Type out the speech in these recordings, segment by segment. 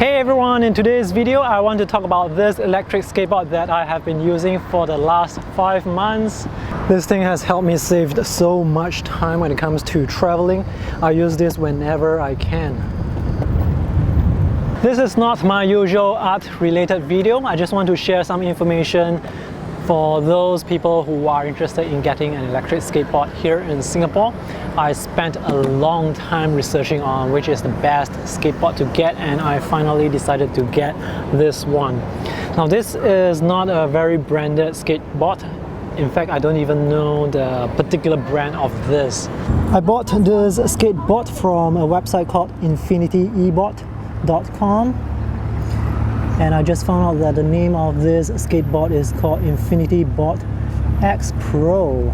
Hey everyone, in today's video I want to talk about this electric skateboard that I have been using for the last 5 months. This thing has helped me save so much time when it comes to traveling. I use this whenever I can. This is not my usual art related video. I just want to share some information for those people who are interested in getting an electric skateboard here in Singapore. I spent a long time researching on which is the best skateboard to get, and I finally decided to get this one. Now this is not a very branded skateboard. In fact, I don't even know the particular brand of this. I bought this skateboard from a website called infinityeboard.com. And I just found out that the name of this skateboard is called Infinity Board X Pro.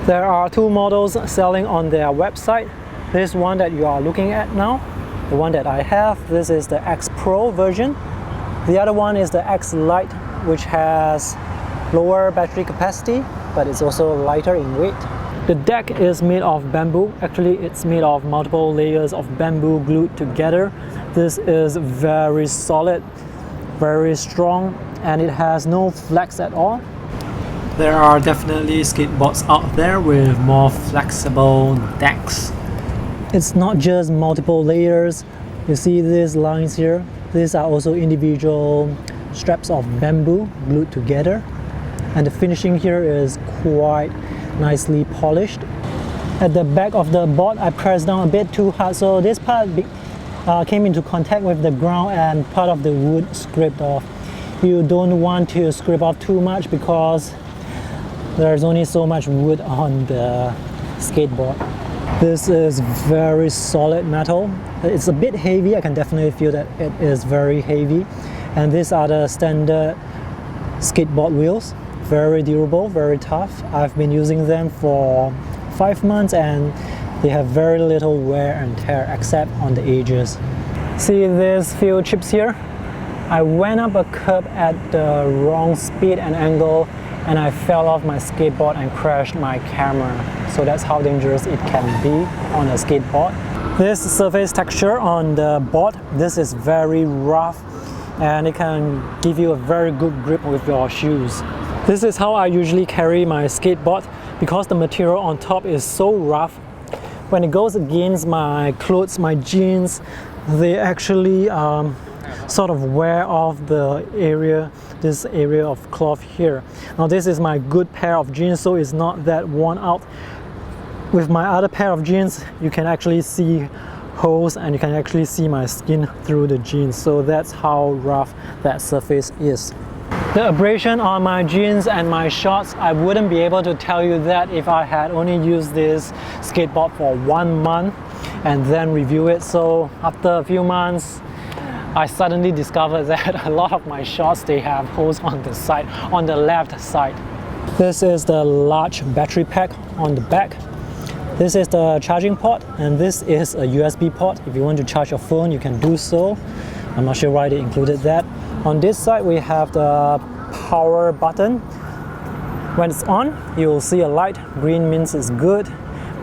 There are 2 models selling on their website. This one that you are looking at now, the one that I have, this is the X Pro version. The other one is the X Lite, which has lower battery capacity, but it's also lighter in weight. The deck is made of bamboo. Actually, it's made of multiple layers of bamboo glued together. This is very solid, very strong, and it has no flex at all. There are definitely skateboards out there with more flexible decks. It's not just multiple layers. You see these lines here? These are also individual straps of bamboo glued together. And the finishing here is quite nicely polished. At the back of the board, I pressed down a bit too hard, so this part came into contact with the ground and part of the wood scraped off. You don't want to scrape off too much because there's only so much wood on the skateboard. This is very solid metal. It's a bit heavy. I can definitely feel that it is very heavy. And these are the standard skateboard wheels. Very durable, very tough. I've been using them for 5 months and they have very little wear and tear except on the edges. See these few chips here? I went up a curb at the wrong speed and angle and I fell off my skateboard and crashed my camera. So that's how dangerous it can be on a skateboard. This surface texture on the board, this is very rough and it can give you a very good grip with your shoes. This is how I usually carry my skateboard because the material on top is so rough. When it goes against my clothes, my jeans, they actually sort of wear off this area of cloth here. Now this is my good pair of jeans, so it's not that worn out. With my other pair of jeans, you can actually see holes and you can actually see my skin through the jeans. So that's how rough that surface is. The abrasion on my jeans and my shorts, I wouldn't be able to tell you that if I had only used this skateboard for 1 month and then review it. So after a few months, I suddenly discovered that a lot of my shorts, they have holes on the side, on the left side. This is the large battery pack on the back. This is the charging port, and this is a USB port. If you want to charge your phone, you can do so. I'm not sure why they included that. On this side, we have the power button. When it's on, you'll see a light. Green means it's good.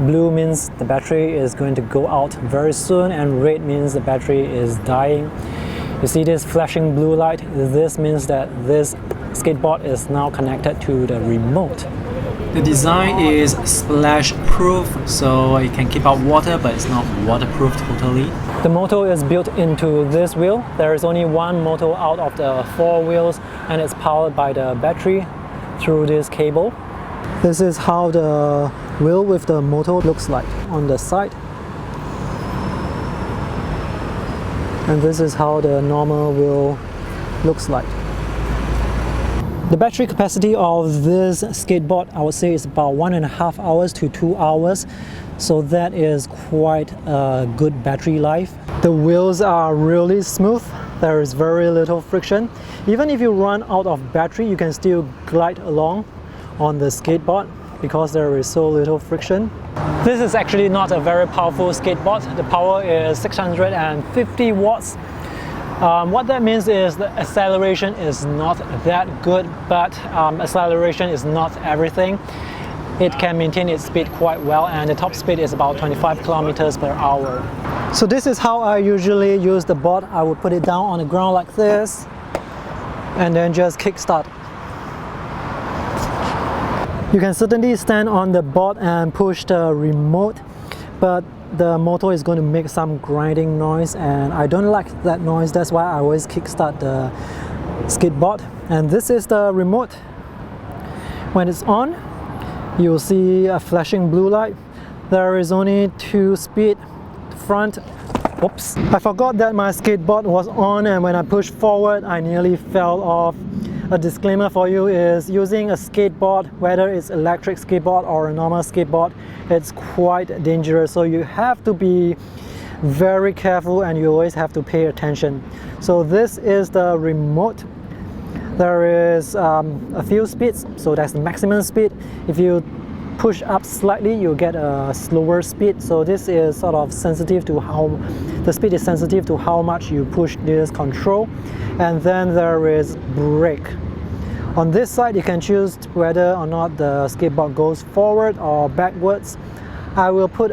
Blue means the battery is going to go out very soon, and red means the battery is dying. You see this flashing blue light? This means that this skateboard is now connected to the remote. The design is splash proof, so it can keep out water, but it's not waterproof totally. The motor is built into this wheel. There is only one motor out of the 4 wheels, and it's powered by the battery through this cable. This is how the wheel with the motor looks like on the side. And this is how the normal wheel looks like. The battery capacity of this skateboard, I would say, is about 1.5 hours to 2 hours. So that is quite a good battery life. The wheels are really smooth. There is very little friction. Even if you run out of battery, you can still glide along on the skateboard because there is so little friction. This is actually not a very powerful skateboard. The power is 650 watts. What that means is the acceleration is not that good, but acceleration is not everything. it can maintain its speed quite well, and the top speed is about 25 kilometers per hour. So this is how I usually use the board. I would put it down on the ground like this and then just kickstart. You can certainly stand on the board and push the remote, but the motor is going to make some grinding noise and I don't like that noise. That's why I always kickstart the skateboard. And this is the remote. When it's on, you'll see a flashing blue light. There is only 2 speed, front. Oops, I forgot that my skateboard was on, and when I pushed forward I nearly fell off. A disclaimer for you is using a skateboard, whether it's electric skateboard or a normal skateboard, it's quite dangerous, so you have to be very careful and you always have to pay attention. So this is the remote. There is a few speeds, so that's the maximum speed. If you push up slightly, you get a slower speed. So this is sort of sensitive to how the speed is sensitive to how much you push this control. And then there is brake. On this side, you can choose whether or not the skateboard goes forward or backwards. I will put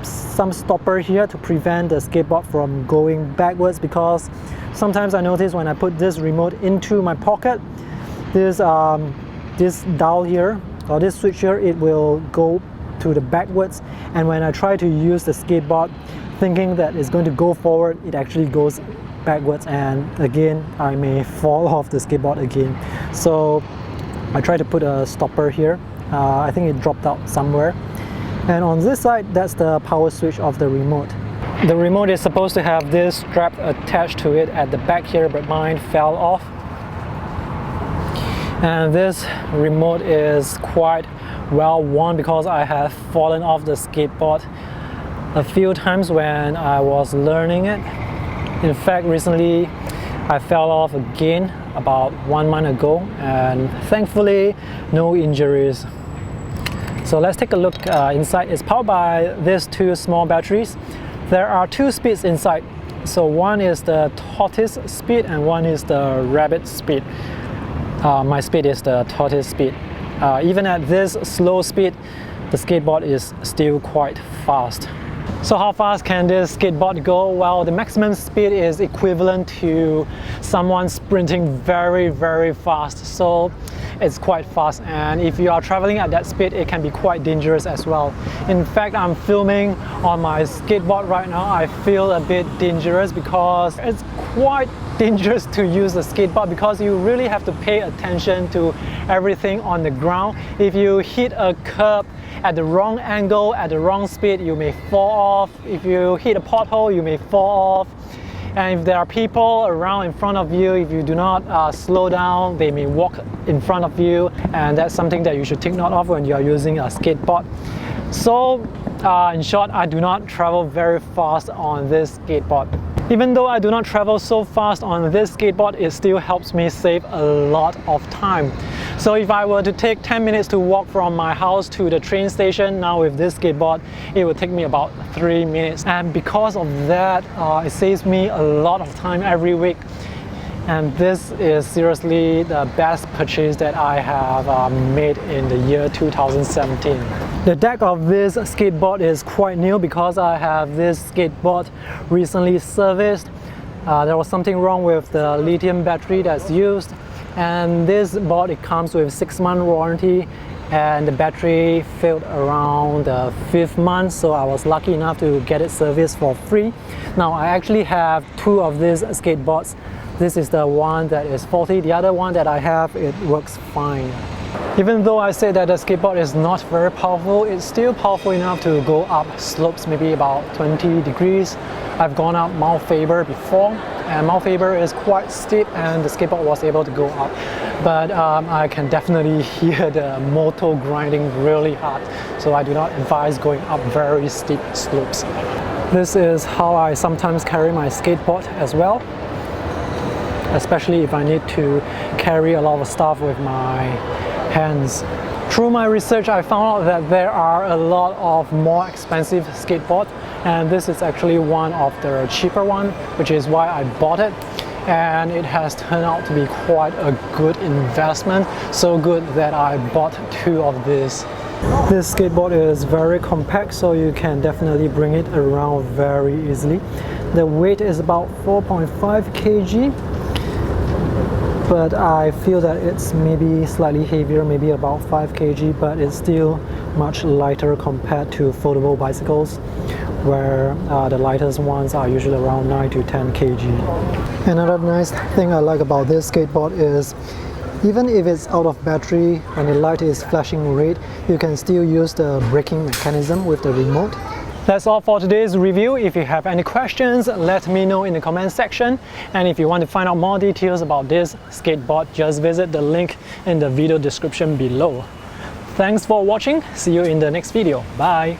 some stopper here to prevent the skateboard from going backwards, because sometimes I notice when I put this remote into my pocket, this dial here or this switch here, it will go to the backwards, and when I try to use the skateboard thinking that it's going to go forward, it actually goes backwards, and again I may fall off the skateboard again. So I try to put a stopper here. I think it dropped out somewhere. And on this side, that's the power switch of the remote. The remote is supposed to have this strap attached to it at the back here, but mine fell off. And this remote is quite well worn because I have fallen off the skateboard a few times when I was learning it. In fact, recently I fell off again about 1 month ago, and thankfully no injuries. So let's take a look inside. It's powered by these 2 small batteries. There are 2 speeds inside. So one is the tortoise speed and one is the rabbit speed. My speed is the tortoise speed. Even at this slow speed, the skateboard is still quite fast. So how fast can this skateboard go? Well, the maximum speed is equivalent to someone sprinting very, very fast. So it's quite fast, and if you are traveling at that speed, it can be quite dangerous as well. In fact, I'm filming on my skateboard right now. I feel a bit dangerous because it's quite dangerous to use a skateboard because you really have to pay attention to everything on the ground. If you hit a curb at the wrong angle, at the wrong speed, you may fall off. If you hit a pothole, you may fall off. And if there are people around in front of you, if you do not slow down, they may walk in front of you, and that's something that you should take note of when you are using a skateboard. So in short, I do not travel very fast on this skateboard. Even though I do not travel so fast on this skateboard, it still helps me save a lot of time. So if I were to take 10 minutes to walk from my house to the train station, now with this skateboard, it would take me about 3 minutes. And because of that, it saves me a lot of time every week. And this is seriously the best purchase that I have made in the year 2017. The deck of this skateboard is quite new because I have this skateboard recently serviced. There was something wrong with the lithium battery that's used, and this board, it comes with 6-month warranty, and the battery failed around the 5th month, so I was lucky enough to get it serviced for free. Now I actually have 2 of these skateboards. This is the one that is faulty. The other one that I have, it works fine. Even though I say that the skateboard is not very powerful, it's still powerful enough to go up slopes maybe about 20 degrees. I've gone up Mount Faber before, and Mount Faber is quite steep and the skateboard was able to go up. But I can definitely hear the motor grinding really hard, so I do not advise going up very steep slopes. This is how I sometimes carry my skateboard as well, especially if I need to carry a lot of stuff with my hands. Through my research, I found out that there are a lot of more expensive skateboards, and this is actually one of the cheaper ones, which is why I bought it. and it has turned out to be quite a good investment, so good that I bought 2 of these. This skateboard is very compact, so you can definitely bring it around very easily. The weight is about 4.5 kg, but I feel that it's maybe slightly heavier, maybe about 5 kg, but it's still much lighter compared to foldable bicycles, where the lightest ones are usually around 9 to 10 kg. Another nice thing I like about this skateboard is even if it's out of battery and the light is flashing red, you can still use the braking mechanism with the remote. That's all for today's review. If you have any questions, let me know in the comment section. And if you want to find out more details about this skateboard, just visit the link in the video description below. Thanks for watching. See you in the next video. Bye!